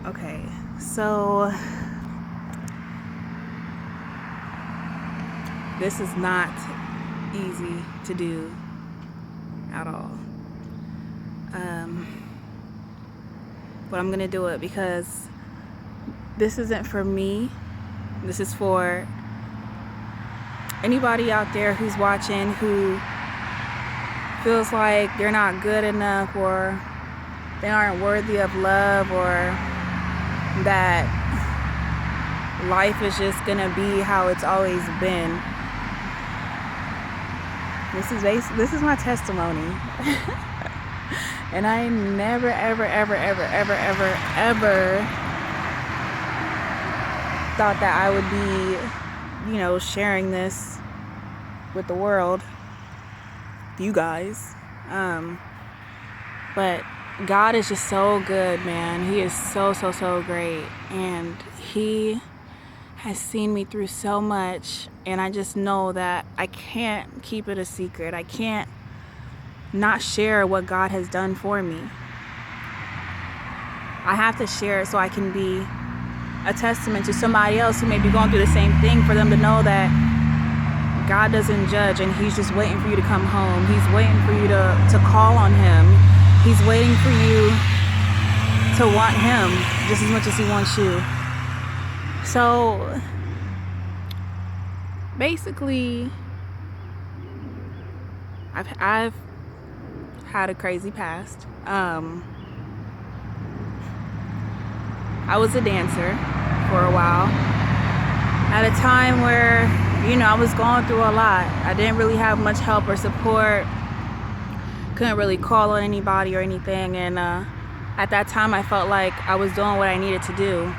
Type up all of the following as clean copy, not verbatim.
Okay, so this is not easy to do at all. But I'm gonna do it because this isn't for me. This is for anybody out there who's watching who feels like they're not good enough, or they aren't worthy of love, or that life is just gonna be how it's always been. This is my testimony. And I never ever thought that I would be, sharing this with the world, you guys. But God is just so good, man. He is so great. And He has seen me through so much. And I just know that I can't keep it a secret. I can't not share what God has done for me. I have to share it so I can be a testament to somebody else who may be going through the same thing, for them to know that God doesn't judge, and He's just waiting for you to come home. He's waiting for you to call on Him. He's waiting for you to want Him just as much as He wants you. So basically, I've had a crazy past. I was a dancer for a while, at a time where, I was going through a lot. I didn't really have much help or support. Couldn't really call on anybody or anything. And at that time, I felt like I was doing what I needed to do.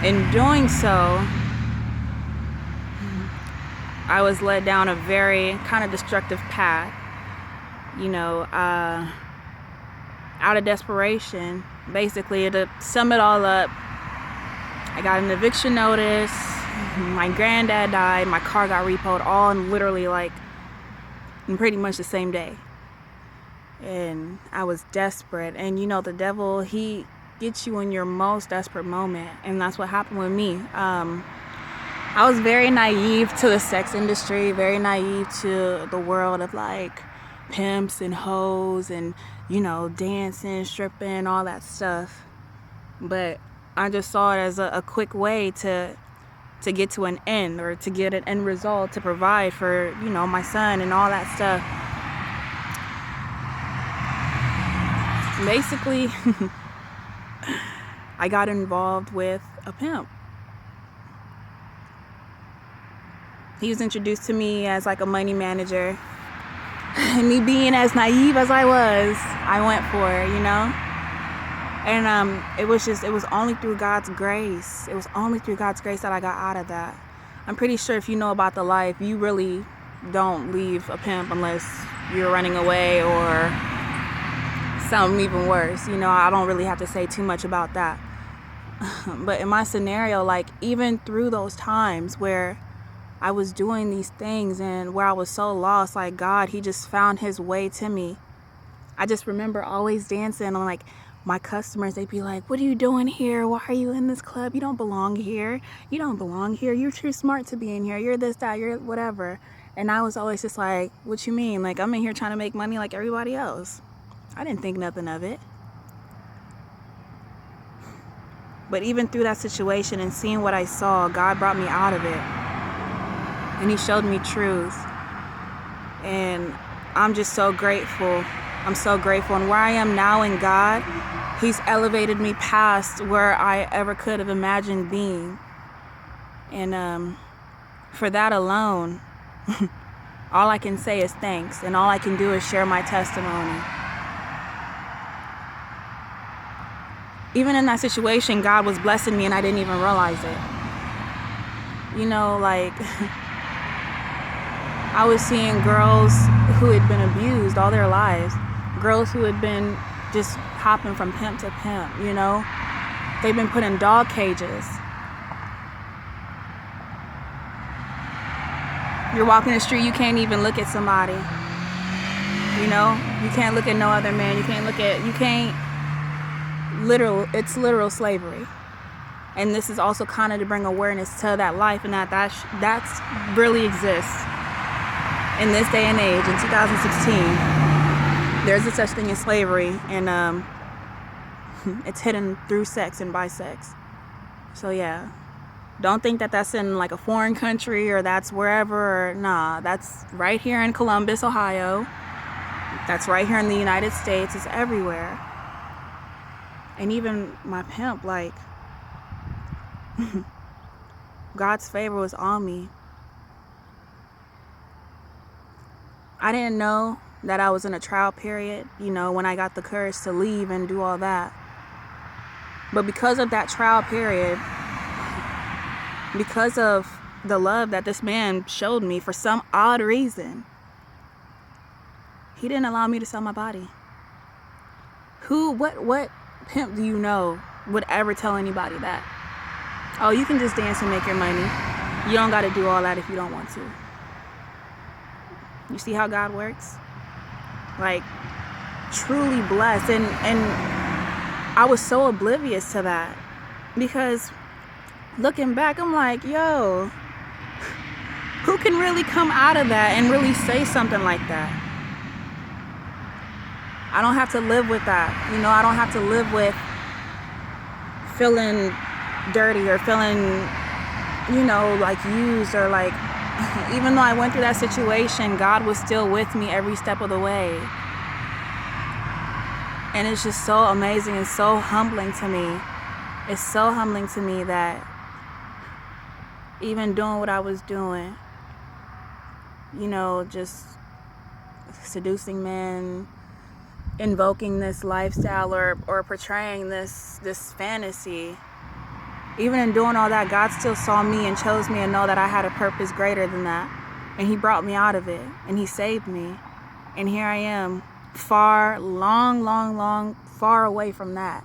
In doing so, I was led down a very kind of destructive path. Out of desperation. Basically, to sum it all up, I got an eviction notice. My granddad died. My car got repoed, all in literally in pretty much the same day. And I was desperate. And the devil, he gets you in your most desperate moment. And that's what happened with me. I was very naive to the sex industry, very naive to the world of pimps and hoes and, dancing, stripping, all that stuff. But I just saw it as a quick way to get to an end, or to get an end result, to provide for, my son and all that stuff. Basically, I got involved with a pimp. He was introduced to me as a money manager. And me being as naive as I was, I went for it, And it was only through God's grace. It was only through God's grace that I got out of that. I'm pretty sure if you know about the life, you really don't leave a pimp unless you're running away or something even worse. I don't really have to say too much about that. But in my scenario, even through those times where I was doing these things and where I was so lost, God, He just found His way to me. I just remember always dancing. I'm my customers, they'd be like, "What are you doing here? Why are you in this club? You don't belong here. You don't belong here. You're too smart to be in here. You're this, that, you're whatever." And I was always just "What you mean? I'm in here trying to make money like everybody else." I didn't think nothing of it. But even through that situation and seeing what I saw, God brought me out of it. And He showed me truth. And I'm just so grateful. I'm so grateful. And where I am now in God, He's elevated me past where I ever could have imagined being. And for that alone, all I can say is thanks. And all I can do is share my testimony. Even in that situation, God was blessing me and I didn't even realize it. I was seeing girls who had been abused all their lives. Girls who had been just hopping from pimp to pimp, They've been put in dog cages. You're walking the street, you can't even look at somebody. You can't look at no other man. You can't literal slavery. And this is also kind of to bring awareness to that life, and that's really exists in this day and age in 2016. There's a such thing as slavery, and it's hidden through sex and by sex. So yeah, don't think that that's in like a foreign country or that's wherever. Nah, that's right here in Columbus, Ohio. That's right here in the United States. It's everywhere. And even my pimp, like, God's favor was on me. I didn't know that I was in a trial period, when I got the courage to leave and do all that. But because of that trial period, because of the love that this man showed me for some odd reason, he didn't allow me to sell my body. What pimp do you know would ever tell anybody that? Oh, you can just dance and make your money. You don't got to do all that if you don't want to. You see how God works? Like, truly blessed. And I was so oblivious to that, because looking back, I'm like, yo, who can really come out of that and really say something like that? I don't have to live with that. I don't have to live with feeling dirty or feeling, like used, or like, even though I went through that situation, God was still with me every step of the way. And it's just so amazing and so humbling to me. It's so humbling to me that even doing what I was doing, just seducing men, invoking this lifestyle or portraying this fantasy, even in doing all that, God still saw me and chose me and know that I had a purpose greater than that. And he brought me out of it, and he saved me. And here I am, far, long, far away from that.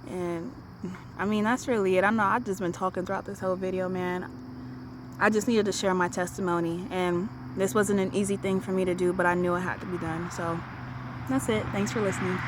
And I mean, that's really it. I know I've just been talking throughout this whole video, man. I just needed to share my testimony, and this wasn't an easy thing for me to do, but I knew it had to be done. So that's it. Thanks for listening.